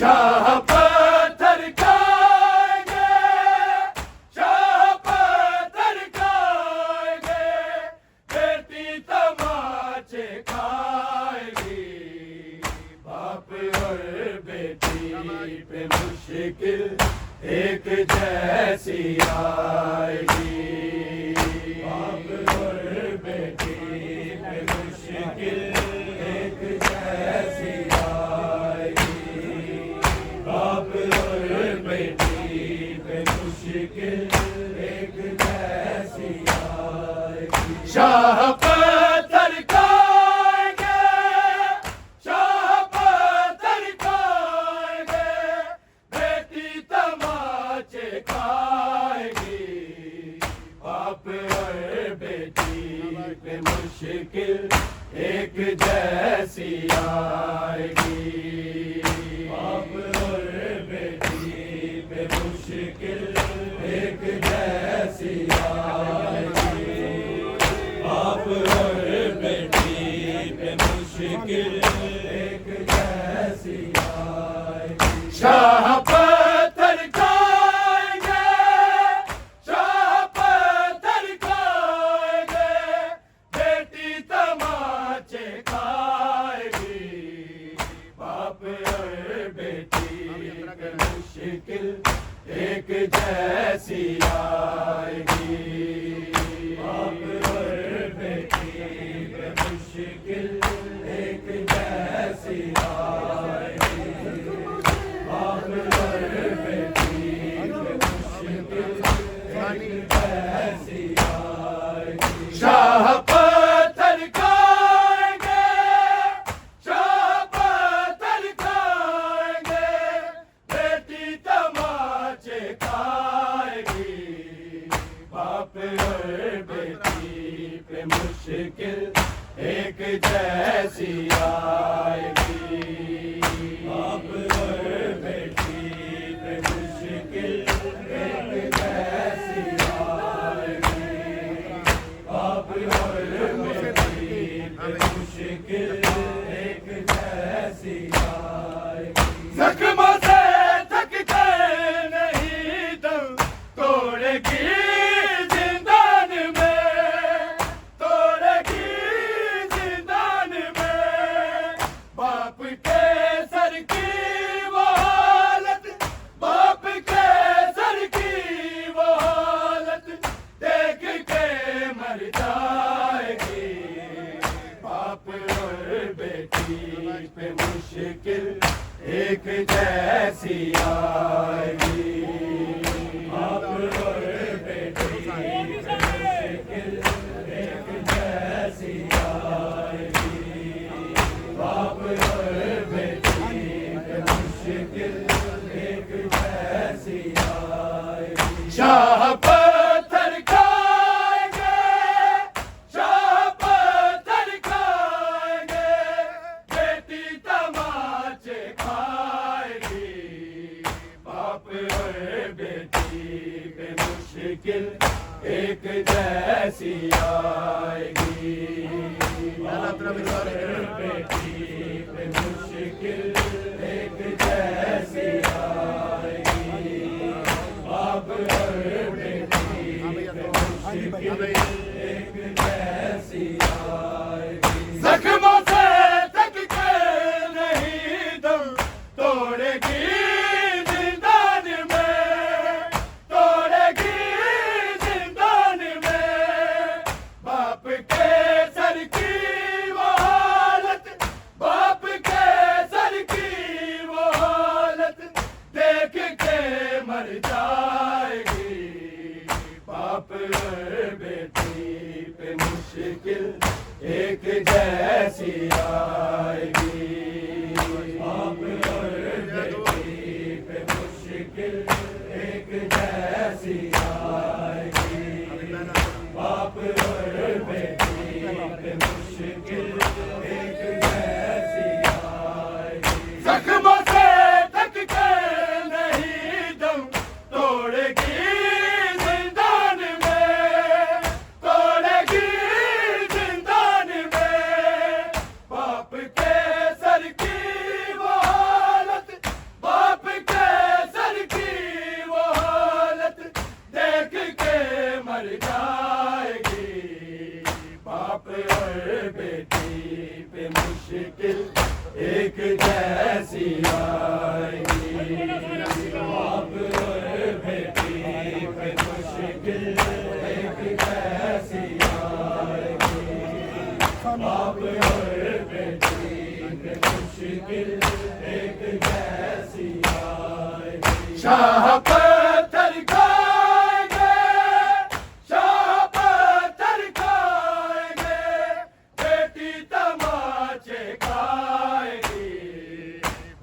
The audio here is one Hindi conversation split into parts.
शाह पत्थर खाएंगे, शाह पत्थर खाएंगे, बेटी तमाचे खाएगी, बाप और बेटी पे मुश्किल एक जैसी आएगी, बाप और बेटी पे मुश्किल एक जैसी आएगी, बाप और बेटी पे मुश्किल एक जैसी आएगी। शाह पत्थर खाएंगे, शाह पत्थर खाएंगे, बेटी तमाचे खाएगी, बाप और बेटी पे मुश्किल एक जैसी आएगी, बाप और बेटी पे मुश्किल एक जैसी आएगी, बाप और बेटी पे मुश्किल एक जैसी आएगी। शाह पत्थर खाएंगे, शाह पत्थर खाएंगे, बेटी तमाचे खाएगी, बाप और बेटी पे मुश्किल एक जैसी आएगी, बाप और बेटी पे मुश्किल एक जैसी आएगी, बाप और बेटी पे मुश्किल एक जैसी आएगी। शाह पत्थर खाएंगे, शाह पत्थर खाएंगे, बेटी तमाचे खाएगी, बाप और बेटी पे मुश्किल एक जैसी आएगी, बाप और बेटी पे मुश्किल एक जैसी आएगी, बाप और बेटी पे मुश्किल एक जैसी आएगी। जख्मों से थक कर नहीं दम तोड़ेगी जिंदान में, तोड़ेगी जिंदान में, बाप के सर की वो हालत, बाप के सर की वो हालत देख के मर जाएगी, बाप और बेटी पे मुश्किल एक जैसी आएगी, बाप और बेटी पे मुश्किल एक जैसी आएगी, बाप और बेटी पे मुश्किल एक जैसी आएगी। शाह पत्थर खाएंगे, शाह पत्थर खाएंगे, बेटी तमाचे खाएगी, बाप और बेटी पे मुश्किल एक जैसी आएगी, बाप और बेटी पे मुश्किल एक जैसी आएगी, बाप और बेटी पे मुश्किल एक जैसी आएगी। जख्मों से थक कर नहीं दम तोड़ेगी जिंदान में, तोड़ेगी जिंदान में, बाप के सर की वो हालत, बाप के सर की वो हालत देख के मर जाएगी, बाप और बेटी पे मुश्किल एक जैसी आएगी, बाप और बेटी पे मुश्किल एक जैसी आएगी, बाप और बेटी पे मुश्किल एक जैसी आएगी। जख्मों से थक कर नहीं दम तोड़ेगी जिंदान में, तोड़ेगी जिंदान में, बाप के सर की वो हालत, कैसी आएगी, बाप और बेटी पे मुश्किल एक कैसी आएगी, बाप और बेटी पे मुश्किल एक कैसी आएगी। शाह पत्थर खाएंगे, शाह पत्थर खाएंगे, बेटी तमाचे खाएगी,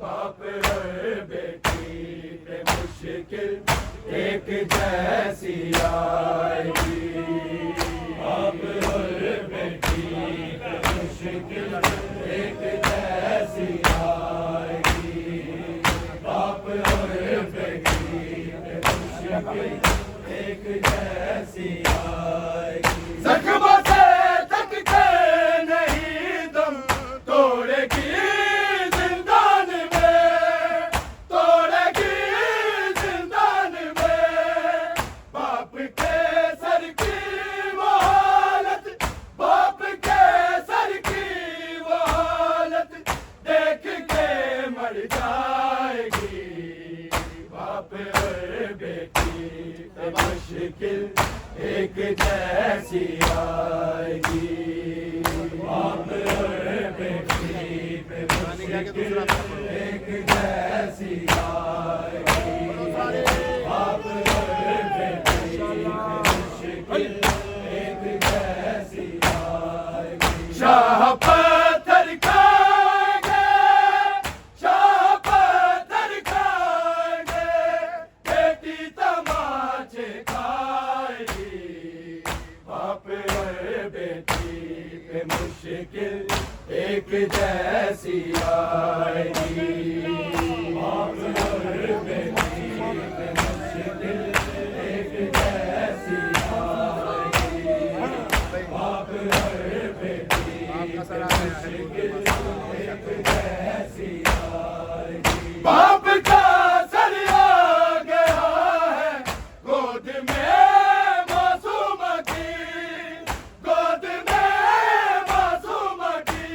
बाप और बेटी पे मुश्किल एक जैसी आएगी, बाप और बेटी पे मुश्किल एक जैसी आएगी, बाप और बेटी पे मुश्किल एक जैसी आएगी। जख्म से तक के नहीं दम तोड़ेगी जिंदान में, तोड़ेगी जिंदान में, बाप के सर की वो हालत, बाप के सर की वो हालत देख के मर जाएगी, बाप और बेटी पे मुश्किल एक जैसी आएगी, बाप और बेटी पे मुश्किल एक जैसी आएगी, बाप और बेटी पे मुश्किल एक जैसी आएगी। शाह पत्थर खाएंगे, शाह पत्थर खाएंगे, बेटी तमाचे खाएगी, बाप और बेटी पे मुश्किल एक जैसी आएगी, बाप और बेटी पे मुश्किल एक जैसी आएगी, बाप और बेटी पे मुश्किल एक जैसी आएगी। बाप का सर आ गया है गोद में मासूम की, गोद में मासूम की,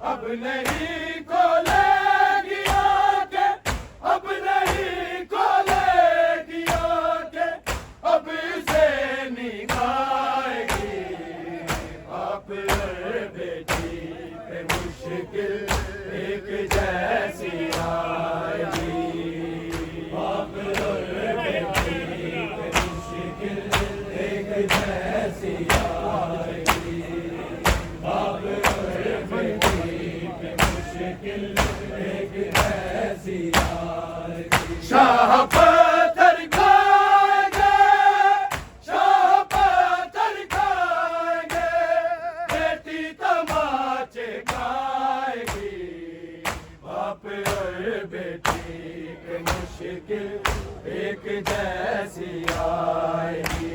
अब नहीं खोलेगी आंखें, अब नहीं खोलेगी आंखें, अब इसे निभाएगी, बाप और बेटी पे मुश्किल एक जैसी आएगी, बाप और बेटी पे मुश्किल एक जैसी आएगी, बाप और बेटी पे मुश्किल एक जैसी आएगी। शाह पत्थर खाएंगे, शाह पत्थर खाएंगे, बेटी तमाचे खाएगी, बाप और बेटी पे मुश्किल एक जैसी आएगी,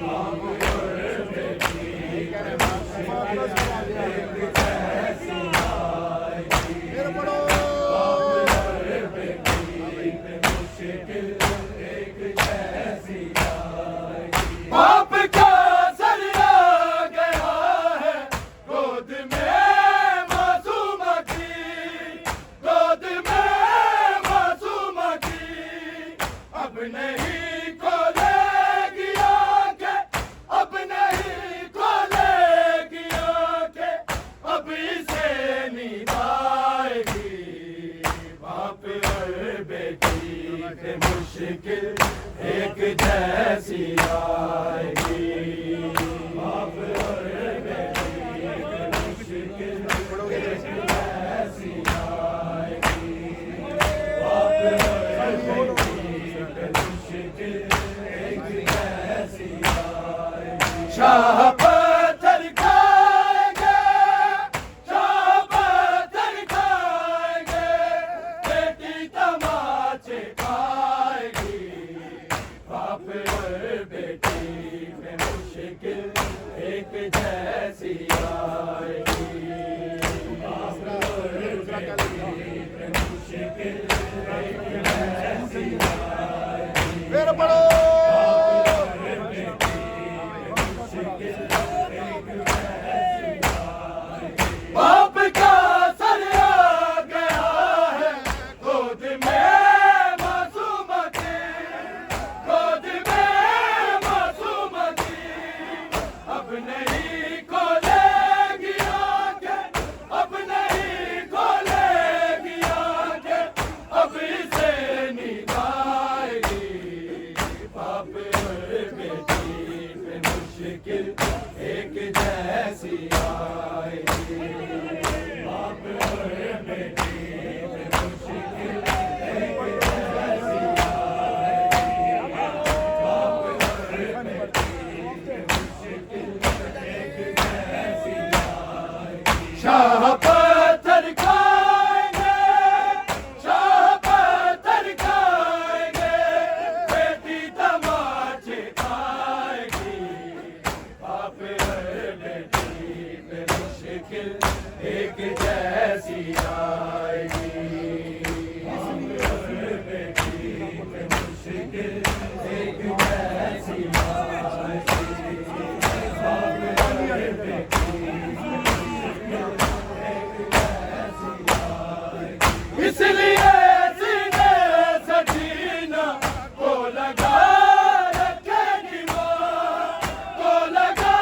बाप और बेटी पे मुश्किल एक जैसी आएगी, बाप और बेटी पे मुश्किल एक जैसी आएगी। बाप का सर आ गया है गोद में मासूम की, गोद में मासूम की, अब नहीं खोलेगी आंखें, अब नहीं खोलेगी आंखें, अब इसे निभाएगी, बाप और बेटी पे मुश्किल एक जैसी आएगी, बाप और बेटी पे मुश्किल एक जैसी आएगी, बाप और बेटी पे मुश्किल एक जैसी आएगी। शाह पत्थर खाएंगे, शाह पत्थर खाएंगे, बेटी तमाचे खाएगी, बाप और बेटी पे मुश्किल एक जैसी आएगी, बाप और बेटी पे मुश्किल एक जैसी आएगी। फिर पढ़ो। बाप का सर आ गया इसलिए सीने सकीना को लगा रखेगी माँ, को लगा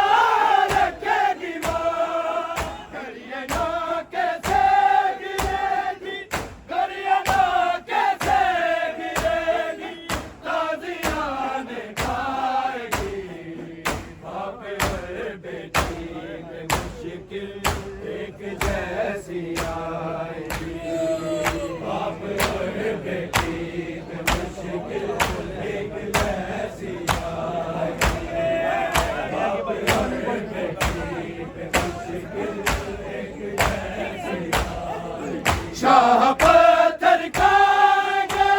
रखेगी माँ। करिए ना कैसे गिरेगी, करिए ना कैसे गिरेगी, ताज़ियाँ खाएगी। बाप और बेटी में मुश्किल एक जैसी आएगी, बाप और बेटी में मुश्किल एक जैसी आएगी, बाप और बेटी में मुश्किल एक जैसी आएगी। शाह पत्थर खाएंगे,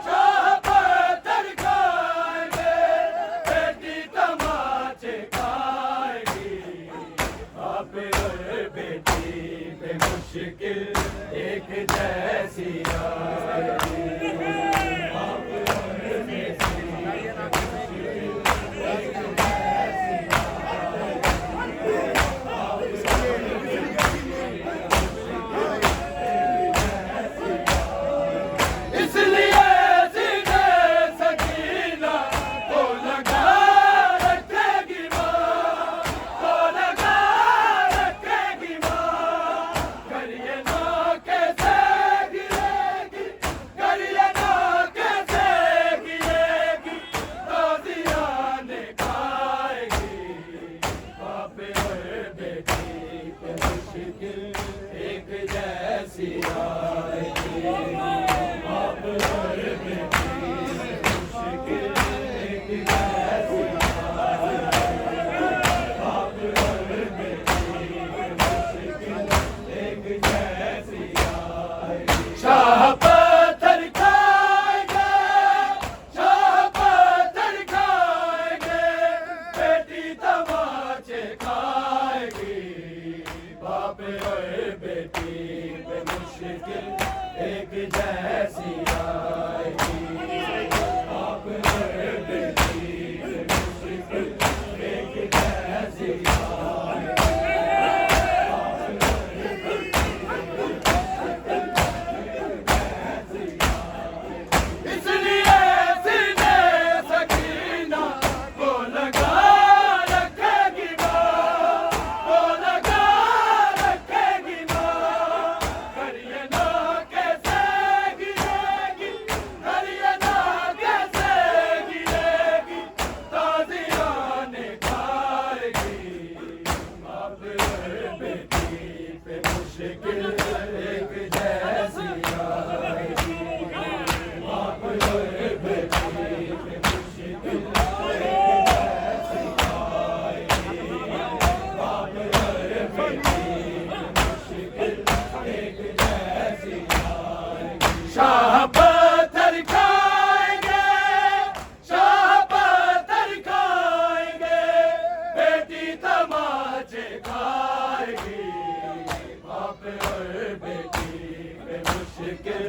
शाह पत्थर खाएंगे, बेटी तमाचे खाएगी। बाप और बेटी पे मुश्किल एक जैसी आएगी, बाप और बेटी पे मुश्किल एक जैसी आएगी। इसलिए सीने सकीना को लगा रखेगी माँ, को लगा रखेगी माँ। करिए ना कैसे गिरेगी, करिए ना कैसे गिरेगी, ताज़ियाँ खाएगी। बाप और बेटी पे मुश्किल एक जैसी आएगी, बाप और बेटी पे मुश्किल एक जैसी आएगी, बाप और बेटी पे मुश्किल एक जैसी आएगी। शाह पत्थर खाएंगे, शाह पत्थर खाएंगे, बेटी तमाचे खाएगी। बाप और बेटी पे मुश्किल एक जैसी आएगी, बाप और बेटी पे मुश्किल एक जैसी आएगी। इसलिए सीने सकीना को लगा रखेगी माँ, को लगा रखेगी माँ। करिए ना कैसे गिरेगी, करिए ना कैसे गिरेगी, ताज़ियाँ खाएगी। बाप और बेटी पे मुश्किल एक जैसी आएगी, बाप और बेटी पे मुश्किल एक जैसी आएगी, बाप और बेटी पे मुश्किल एक जैसी आएगी। शाह पत्थर खाएंगे, शाह पत्थर खाएंगे, बेटी तमाचे खाएगी। बाप और बेटी पे मुश्किल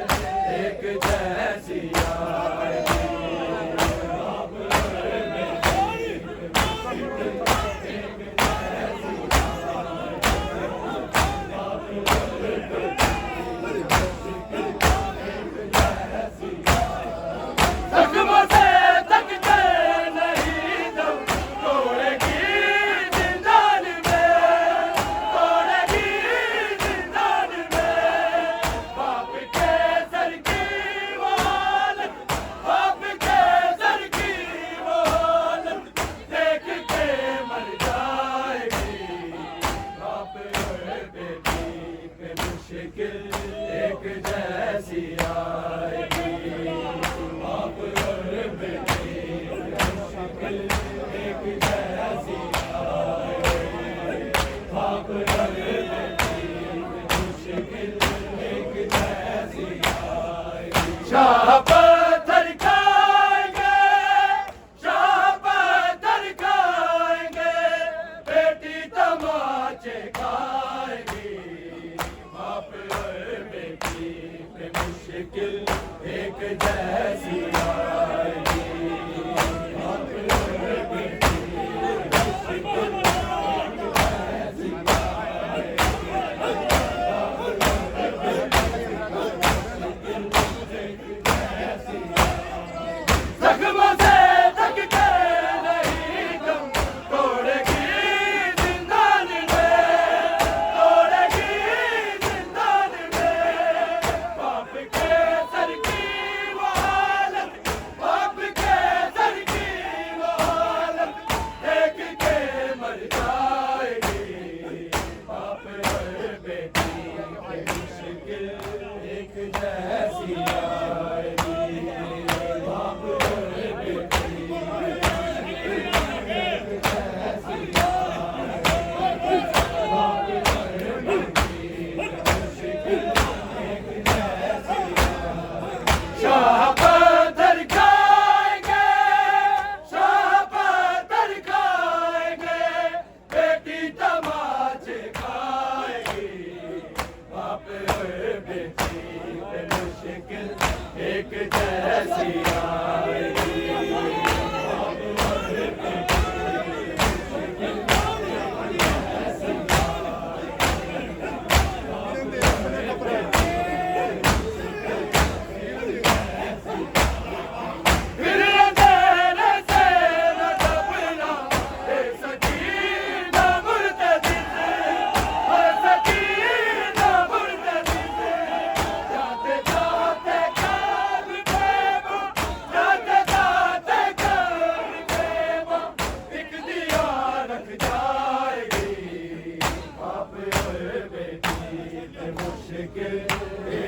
एक जैसी आएगी, बाप और बेटी पे मुश्किल एक जैसी आएगी, बाप और बेटी पे मुश्किल एक जैसी आएगी। जख्मों से थकते नहीं दम तोड़ेगी जिंदान में, तोड़ेगी जिंदान में। बाप के सर की वो हालत, बाप के सर की वो हालत देख के मर जाएगी। बाप और बेटी पे मुश्किल एक जैसी आएगी, बाप और बेटी पे मुश्किल एक जैसी आएगी, बाप और बेटी पे मुश्किल एक जैसी आएगी। शाह पत्थर खाएंगे, शाह पत्थर खाएंगे, बेटी तमाचे खाएगी। बाप और बेटी पे मुश्किल एक जैसी आएगी, बाप और बेटी पे मुश्किल एक जैसी आएगी, बाप और बेटी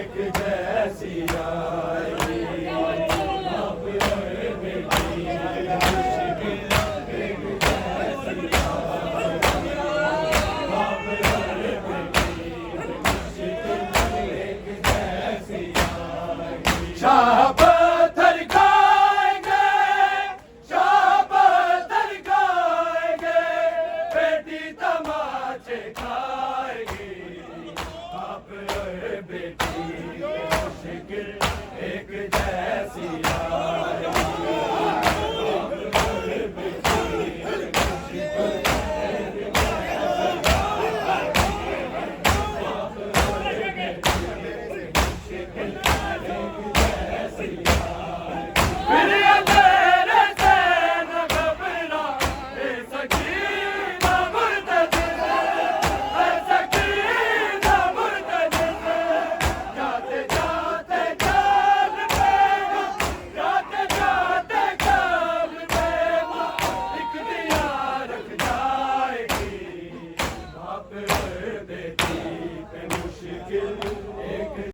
एक जैसी आई। बाप और बेटी मुश्किल एक जैसी आई। बाप और बेटी मुश्किल एक जैसी आई। शाबाश